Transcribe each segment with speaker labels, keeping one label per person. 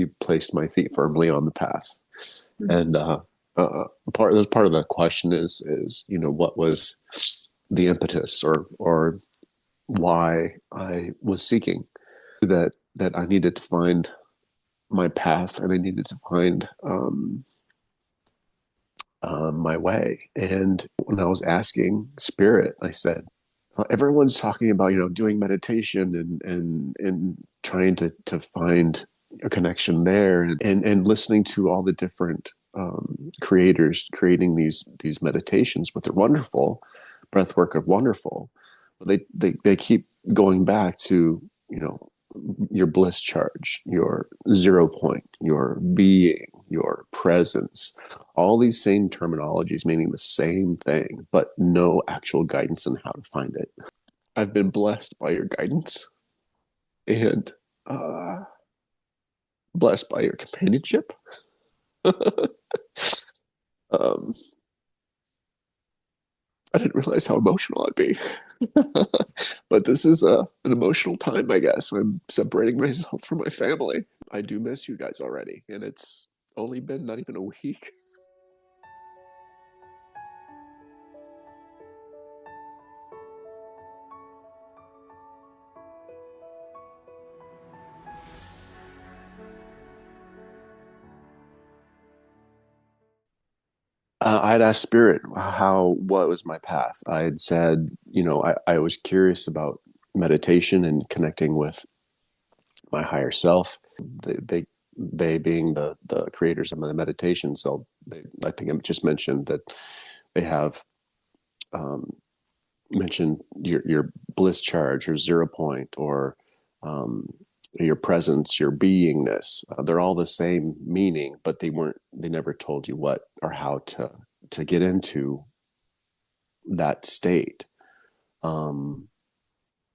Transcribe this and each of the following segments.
Speaker 1: He placed my feet firmly on the path.
Speaker 2: Mhm.
Speaker 1: And part of the question is what was the impetus or why I was seeking that I needed to find my path, and I needed to find my way. And when I was asking Spirit, I said, everyone's talking about doing meditation and trying to find a connection there, and listening to all the different creators creating these meditations, but they're wonderful. Breath work are wonderful, but they keep going back to your bliss charge, your 0 point, your being, your presence, all these same terminologies meaning the same thing, but no actual guidance on how to find it. I've been blessed by your guidance and uh, blessed by your companionship. um, I didn't realize how emotional I'd be. But this is an emotional time, I guess. I'm separating myself from my family. I do miss you guys already, and it's only been not even a week. I had asked Spirit what was my path. I had said, I was curious about meditation and connecting with my higher self. They being the creators of the meditation. So I think I just mentioned that they have um, mentioned your bliss charge, your 0 point, or um, your presence, your beingness. They're all the same meaning, but they never told you what or how to get into that state. Um,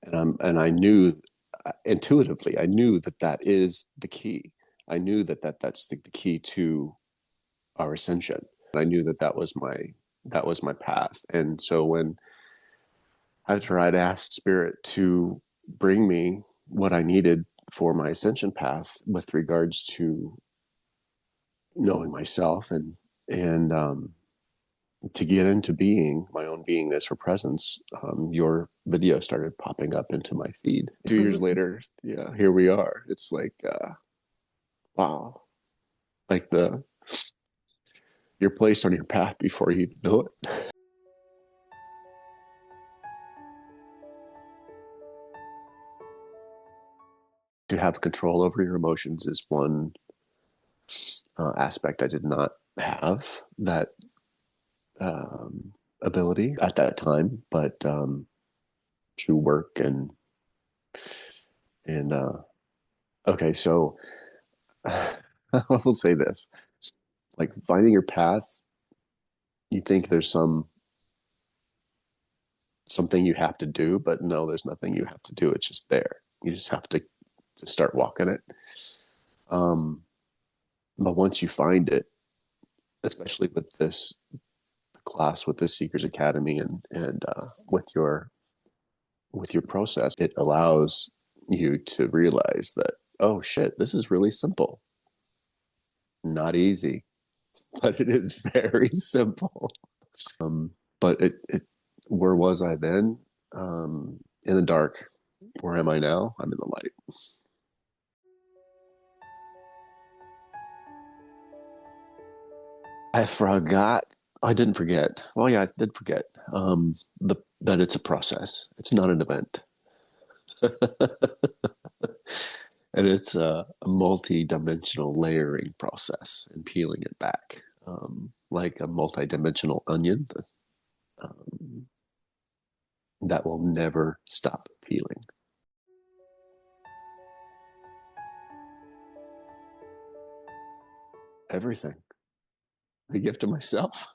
Speaker 1: and I knew intuitively, I knew that is the key. I knew that's the key to our ascension. I knew that was my path. And so when after I'd asked Spirit to bring me what I needed for my ascension path with regards to knowing myself and to get into being my own beingness or presence, your video started popping up into my feed. 2 years later, yeah, here we are. It's like, wow, like you're placed on your path before you even know it. To have control over your emotions is one aspect I did not have that ability at that time, but through work and okay, so I will say this: like finding your path, you think there's something you have to do, but no, there's nothing you have to do. It's just there. You just have to start walking it. Um, but once you find it, especially with this class, with this Seekers Academy, and with your process, it allows you to realize that, oh shit, this is really simple. Not easy, but it is very simple. But where was I then? In the dark. Where am I now? I'm in the light. I forgot. I didn't forget. Well, yeah, I did forget. That it's a process. It's not an event, and it's a multi-dimensional layering process and peeling it back, like a multi-dimensional onion um, that will never stop peeling. Everything. The gift of myself.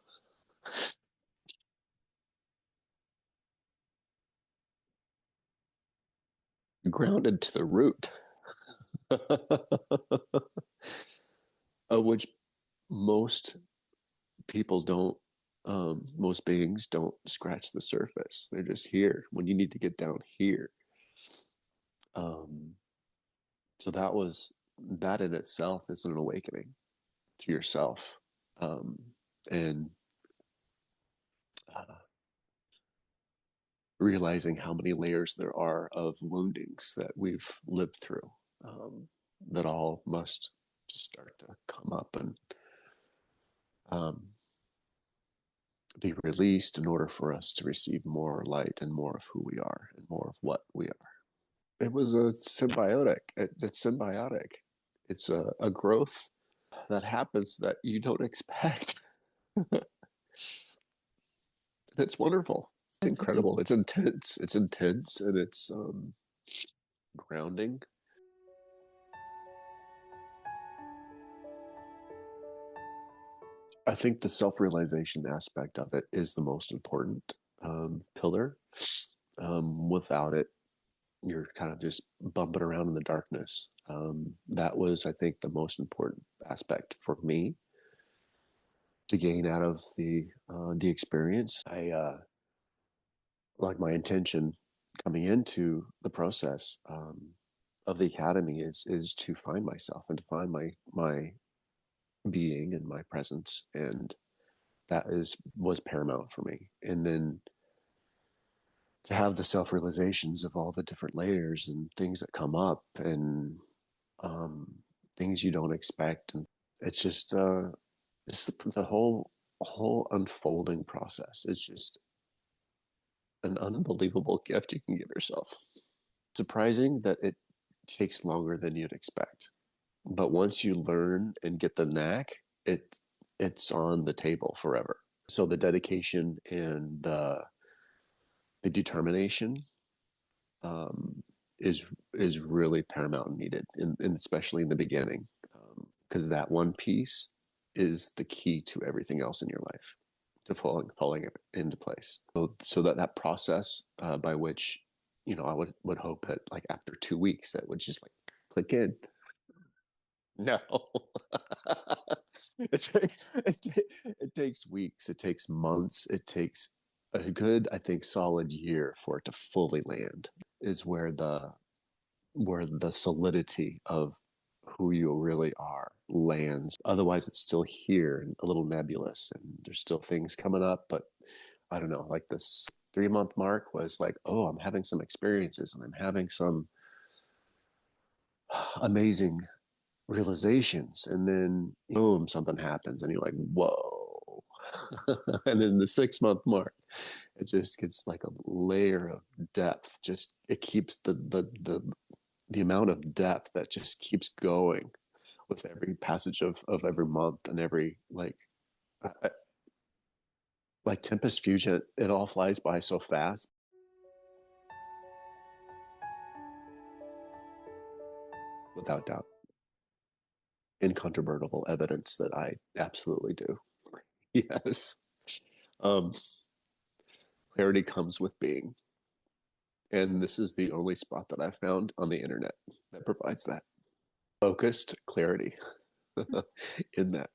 Speaker 1: Grounded to the root. Which most people don't, most beings don't scratch the surface. They're just here when you need to get down here. Um, so that in itself is an awakening to yourself. And uh, realizing how many layers there are of woundings that we've lived through, that all must just start to come up and um, be released in order for us to receive more light and more of who we are and more of what we are. It was a symbiotic. It's symbiotic. It's a growth that happens that you don't expect. It's wonderful. It's incredible. It's intense. It's intense and it's grounding. I think the self-realization aspect of it is the most important pillar. Without it, you're kind of just bumping around in the darkness. That was, I think, the most important aspect for me to gain out of the experience. I like my intention coming into the process of the academy is to find myself and to find my being and my presence, and that is was paramount for me. And then to have the self realizations of all the different layers and things that come up and um, things you don't expect, and it's just it's the whole unfolding process. It's just an unbelievable gift you can give yourself. Surprising that it takes longer than you'd expect, but once you learn and get the knack, it's on the table forever. So the dedication and the determination um, is really paramount and needed, and especially in the beginning, because that one piece is the key to everything else in your life, to falling into place. So that process by which, I would hope that like after 2 weeks that would just like click in. No, it takes weeks, it takes months, it takes a good, I think, solid year for it to fully land. Is where the solidity of who you really are lands. Otherwise, it's still here and a little nebulous, and there's still things coming up. But I don't know, like this 3 month mark was like, oh, I'm having some experiences and I'm having some amazing realizations. And then, boom, something happens, and you're like, whoa. And then the 6 month mark, it just gets like a layer of depth. Just it keeps the amount of depth that just keeps going with every passage of every month and every like Tempest Fusion, it all flies by so fast. Without doubt, incontrovertible evidence that I absolutely do. Yes. Um, clarity comes with being. And this is the only spot that I've found on the internet that provides that focused clarity in that.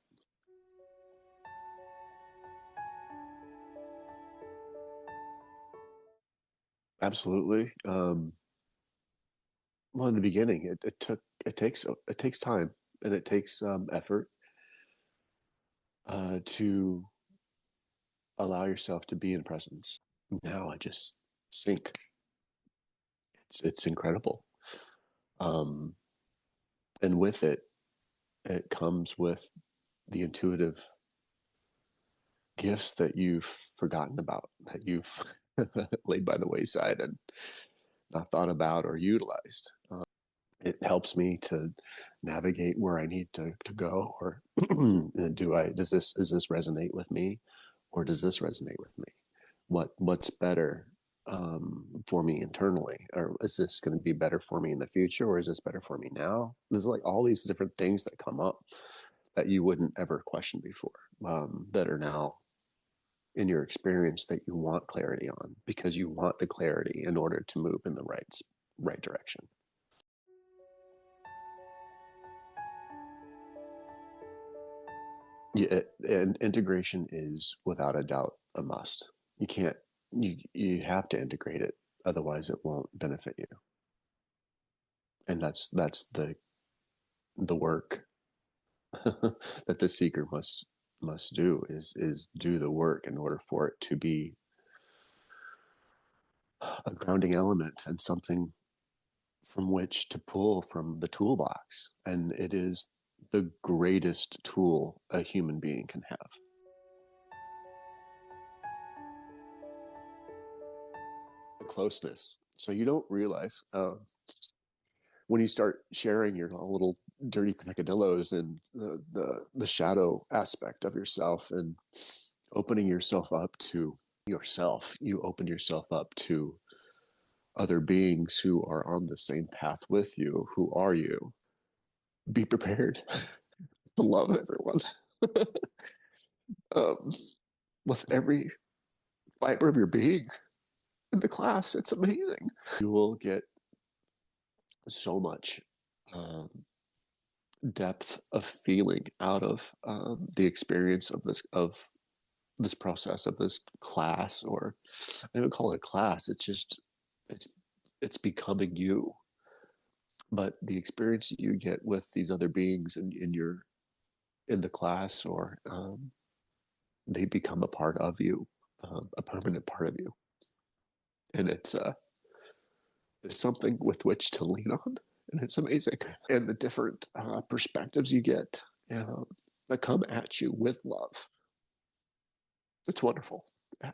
Speaker 1: Absolutely. Well, in the beginning, it takes time and it takes effort to allow yourself to be in presence. Now I just sink. It's incredible. Um, and with it, it comes with the intuitive gifts that you've forgotten about, that you've laid by the wayside and not thought about or utilized. It helps me to navigate where I need to go, or does this resonate with me, or does this resonate with me? What's better for me internally, or is this going to be better for me in the future, or is this better for me now? There's like all these different things that come up that you wouldn't ever question before, that are now in your experience that you want clarity on because you want the clarity in order to move in the right direction. Yeah, and integration is without a doubt a must. You can't you have to integrate it, otherwise it won't benefit you. And that's the work that the seeker must do is do the work in order for it to be a grounding element and something from which to pull from the toolbox. And it is the greatest tool a human being can have. The closeness. So you don't realize when you start sharing your little dirty peccadillos and the shadow aspect of yourself and opening yourself up to yourself, you open yourself up to other beings who are on the same path with you. Who are you? Be prepared to love everyone um, with every fiber of your being in the class. It's amazing. You will get so much um, depth of feeling out of the experience of this process of this class, or I don't call it a class. It's just it's it's becoming you. But the experience that you get with these other beings in your in the class, or they become a part of you, a permanent part of you, and it's something with which to lean on, and it's amazing. And the different perspectives you get that come at you with love, it's wonderful. Yeah.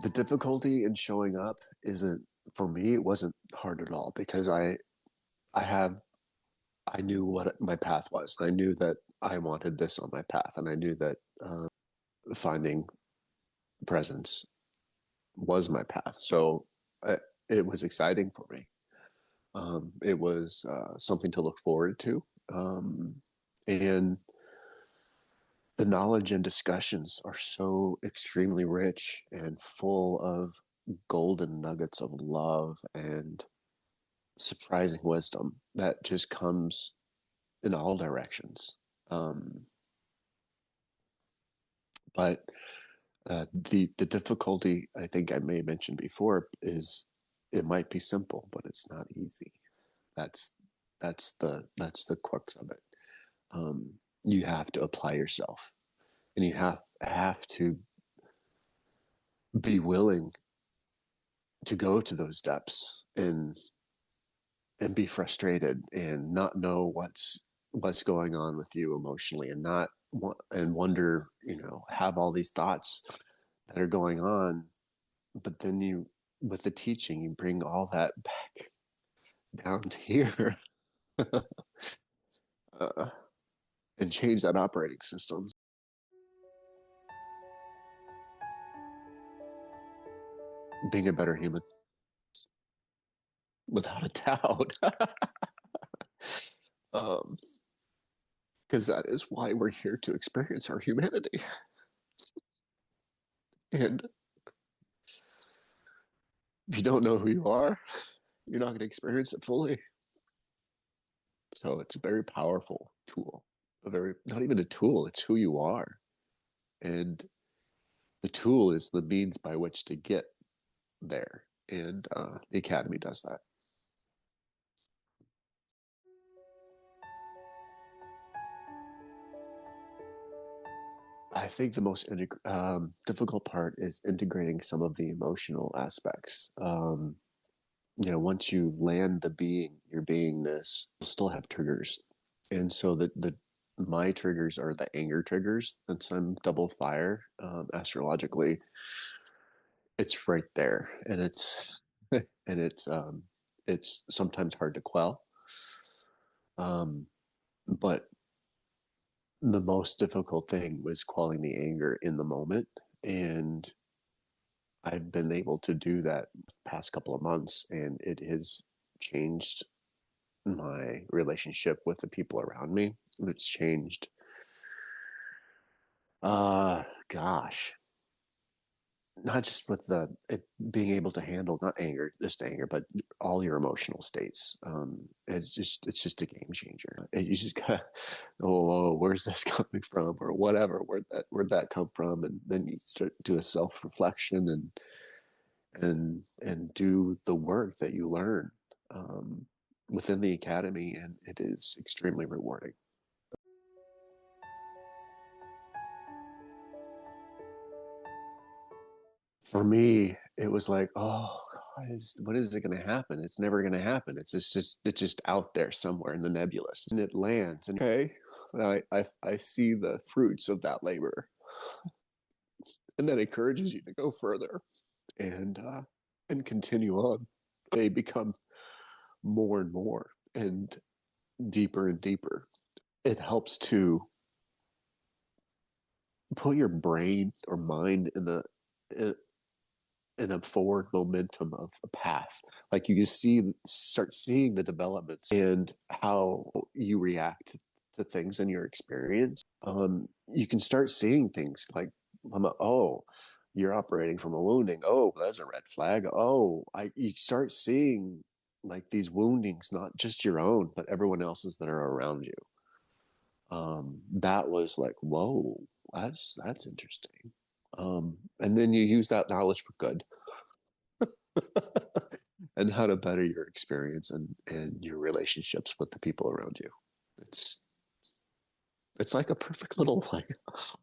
Speaker 1: The difficulty in showing up isn't for me. It wasn't hard at all because I have I knew what my path was. I knew that I wanted this on my path, and I knew that finding presence was my path. So it was exciting for me. It was something to look forward to. And the knowledge and discussions are so extremely rich and full of golden nuggets of love and surprising wisdom that just comes in all directions. Um, but the difficulty I think I may have mentioned before is it might be simple, but it's not easy. That's that's the crux of it. You have to apply yourself, and you have to be willing to go to those depths and be frustrated and not know what's going on with you emotionally, and not and wonder, have all these thoughts that are going on, but then you, with the teaching, you bring all that back down to here uh, and change that operating system. Being a better human, without a doubt. um, because that is why we're here, to experience our humanity. And if you don't know who you are, you're not going to experience it fully. So it's a very powerful tool. A very, not even a tool, it's who you are. And the tool is the means by which to get there. And the Academy does that. I think the most difficult part is integrating some of the emotional aspects. Once you land your beingness, you'll still have triggers. And so the my triggers are the anger triggers. Since I'm double fire, astrologically, it's right there, and it's sometimes hard to quell. But the most difficult thing was quelling the anger in the moment, and I've been able to do that the past couple of months, and it has changed my relationship with the people around me. It's changed, gosh, not just with being able to handle, not anger, just anger, but all your emotional states. It's just a game changer. You just gotta, oh, where's this coming from, or whatever, where'd that come from, and then you start do a self reflection, and do the work that you learn um, within the academy, and it is extremely rewarding. For me, it was like, oh, God, what is it going to happen? It's never going to happen. It's just out there somewhere in the nebulous, and it lands. And okay, I see the fruits of that labor, and that encourages you to go further and continue on. They become more and more and deeper and deeper. It helps to put your brain or mind in a forward momentum of a path. Like you start seeing the developments and how you react to things in your experience. You can start seeing things like, oh, you're operating from a wounding. Oh, that's a red flag. Oh, you start seeing like these woundings, not just your own, but everyone else's that are around you. That was like, whoa, that's interesting. And then you use that knowledge for good and how to better your experience and your relationships with the people around you. It's it's like a perfect little like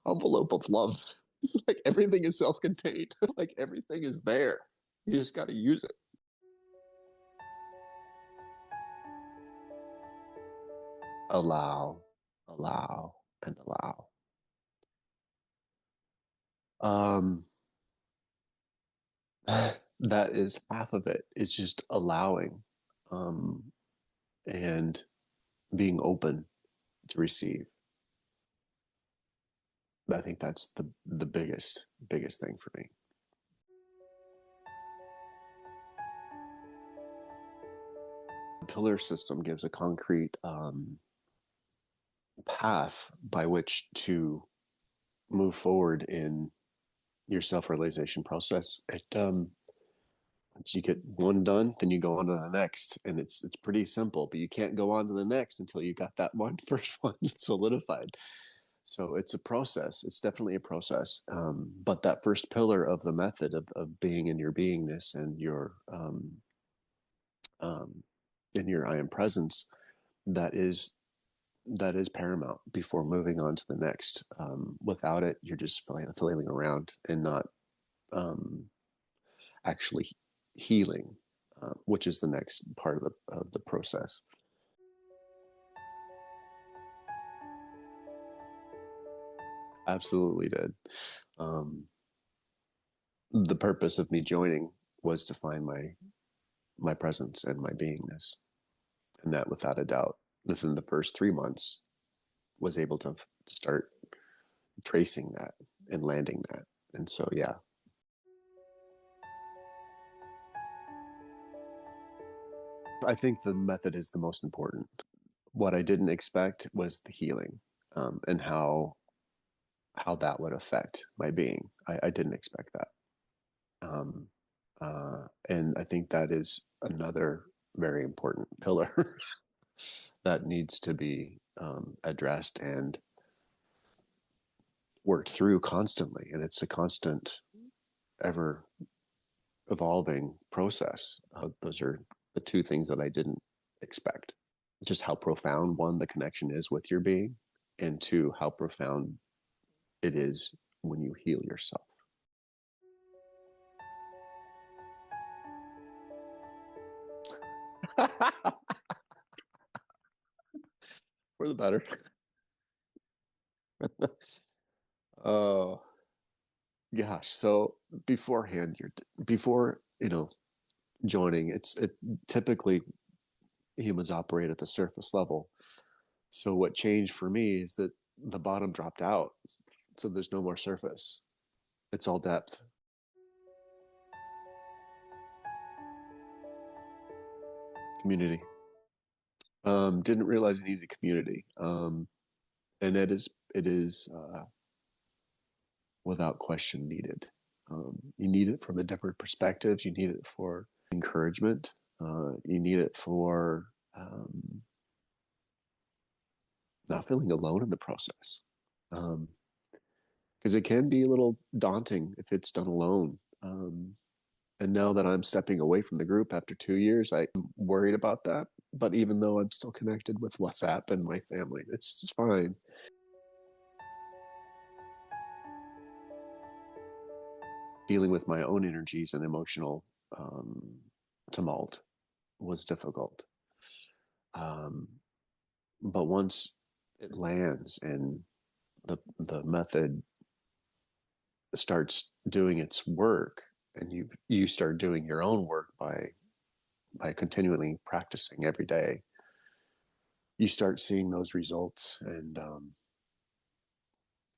Speaker 1: envelope of love. It's like everything is self-contained. Like everything is there. You just got to use it. Allow, allow, and allow. Um, that is half of it. It's just allowing, um, and being open to receive. I think that's the biggest thing for me. The pillar system gives a concrete path by which to move forward in your self-realization process. Once you get one done, then you go on to the next, and it's pretty simple. But you can't go on to the next until you got that one first one solidified. So it's a process. It's definitely a process. But that first pillar of the method of being in your beingness and um, in your I am presence, that is that is paramount before moving on to the next. Without it, you're just flailing around and not actually healing, which is the next part of the process. Absolutely did. Um, the purpose of me joining was to find my presence and my beingness, and that, without a doubt, within the first 3 months, was able to start tracing that and landing that. And so, yeah, I think the method is the most important. What I didn't expect was the healing, and how that would affect my being. I didn't expect that. Um, and I think that is another very important pillar that needs to be addressed and worked through constantly. And it's a constant, ever evolving process. Those are the two things that I didn't expect. Just how profound, one, the connection is with your being, and two, how profound it is when you heal yourself. For the better. Oh gosh. So beforehand, before joining, typically humans operate at the surface level. So what changed for me is that the bottom dropped out. So there's no more surface. It's all depth. Community. Didn't realize you needed a community. And it is without question needed. You need it from the different perspectives. You need it for encouragement. You need it for not feeling alone in the process. Um, because it can be a little daunting if it's done alone. And now that I'm stepping away from the group after 2 years, I'm worried about that. But even though I'm still connected with WhatsApp and my family, it's just fine. Dealing with my own energies and emotional tumult was difficult. Um, but once it lands and the method starts doing its work, and you start doing your own work by continually practicing every day, you start seeing those results, and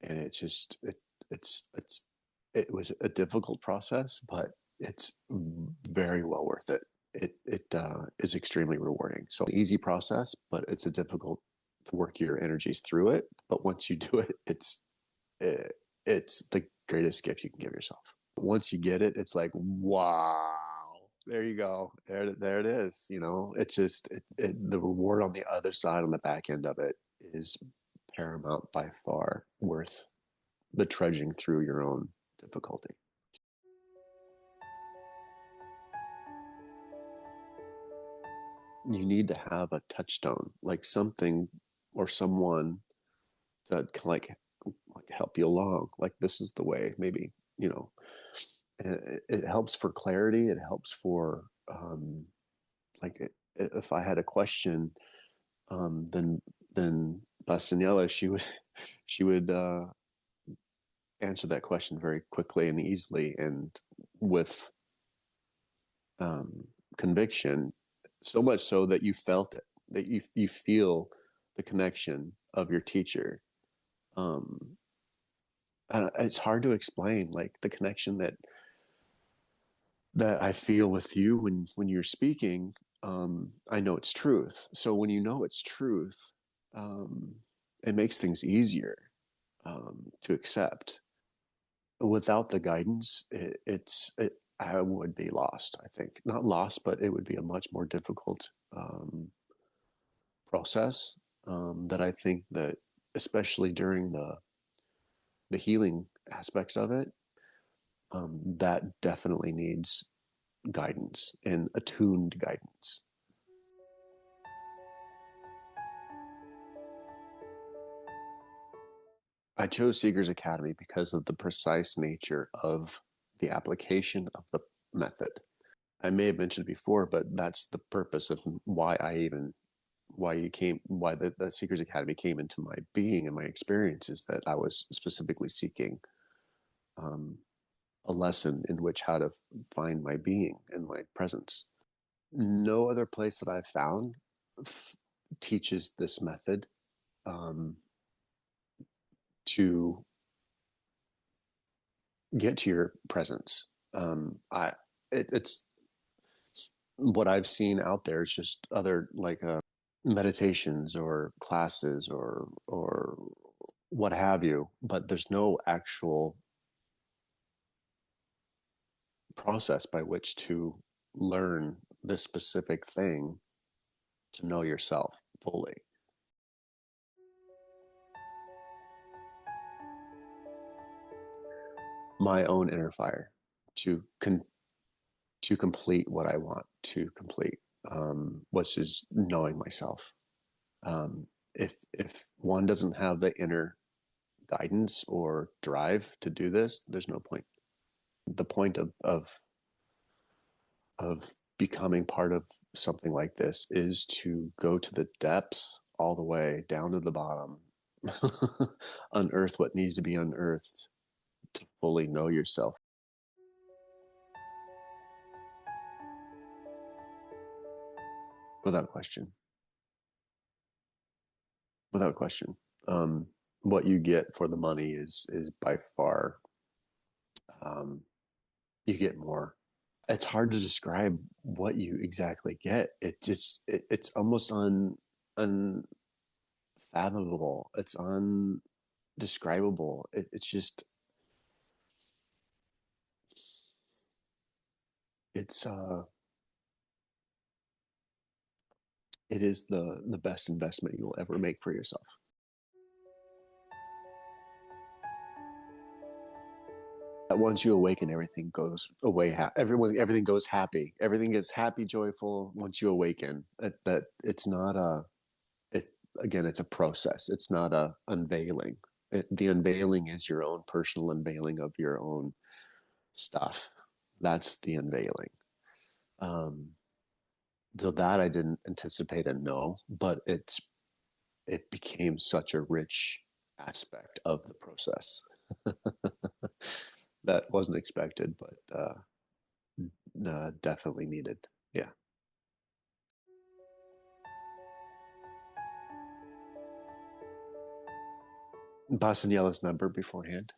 Speaker 1: it's just it's it was a difficult process, but it's very well worth it. It is extremely rewarding. So easy process, but it's a difficult to work your energies through it. But once you do it, it's the greatest gift you can give yourself. Once you get it, it's like, wow, there you go. There it is. You know, it's just the reward on the other side, on the back end of it, is paramount, by far worth the trudging through your own difficulty. You need to have a touchstone, like something or someone that can like help you along. Like, this is the way, maybe, you know. And it helps for clarity. It helps for if I had a question, then Bastianela, she would answer that question very quickly and easily, and with conviction, so much so that you felt it, that you feel the connection of your teacher. Um, it's hard to explain, like the connection that I feel with you when you're speaking. I know it's truth. So when you know it's truth, um, it makes things easier to accept. Without the guidance, I would be lost. I think not lost, but it would be a much more difficult process. That I think that, especially during the healing aspects of it, that definitely needs guidance, and attuned guidance. I chose Seeker's Academy because of the precise nature of the application of the method. I may have mentioned before, but that's the purpose of why the Seeker's Academy came into my being and my experience, is that I was specifically seeking um, a lesson in which how to find my being and my presence. No other place that I've found teaches this method um, to get to your presence. It's what I've seen out there is just other meditations or classes or what have you, but there's no actual process by which to learn this specific thing to know yourself fully. My own inner fire to to complete what I want to complete, which is knowing myself. If one doesn't have the inner guidance or drive to do this, there's no point. The point of becoming part of something like this is to go to the depths, all the way down to the bottom, unearth what needs to be unearthed to fully know yourself. Without question. Without question. What you get for the money is by far, um, you get more. It's hard to describe what you exactly get. It's almost unfathomable. It's undescribable. It's just it's it is the best investment you'll ever make for yourself. that once you awaken, everything goes away. Everything goes happy. Everything is happy, joyful once you awaken. That it's not a, it, again, it's a process. It's not a unveiling. The unveiling is your own personal unveiling of your own stuff. That's the unveiling. Um, so that I didn't anticipate and know, but it became such a rich aspect of the process that wasn't expected, but definitely needed. Yeah. Bastianela's number beforehand.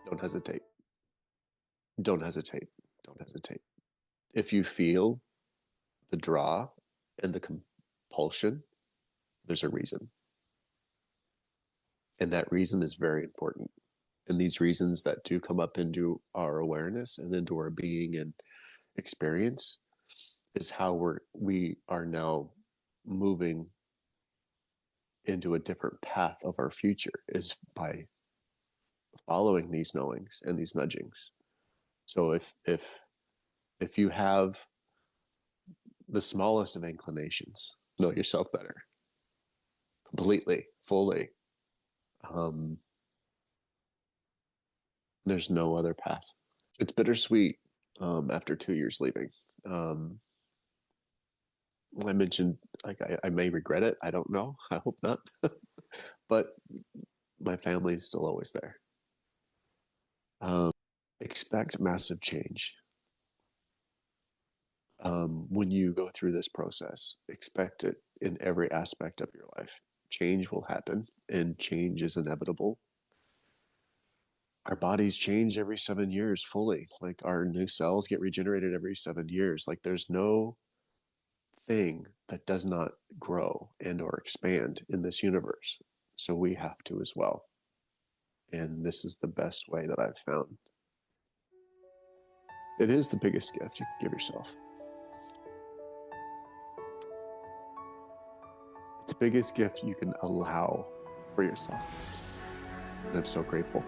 Speaker 1: Don't hesitate. Don't hesitate. Don't hesitate. If you feel the draw and the compulsion, there's a reason. And that reason is very important. And these reasons that do come up into our awareness and into our being and experience is how we are now moving into a different path of our future, is by following these knowings and these nudgings. So if you have the smallest of inclinations, know yourself better, completely, fully. Um, there's no other path. It's bittersweet after 2 years leaving. Um, I mentioned, like, I may regret it. I don't know. I hope not. But my family is still always there. Um, expect massive change. When you go through this process, expect it in every aspect of your life. Change will happen, and change is inevitable. Our bodies change every 7 years fully. Like, our new cells get regenerated every 7 years. Like, there's no thing that does not grow and or expand in this universe. So we have to as well. And this is the best way that I've found. It is the biggest gift you can give yourself. It's the biggest gift you can allow for yourself. And I'm so grateful.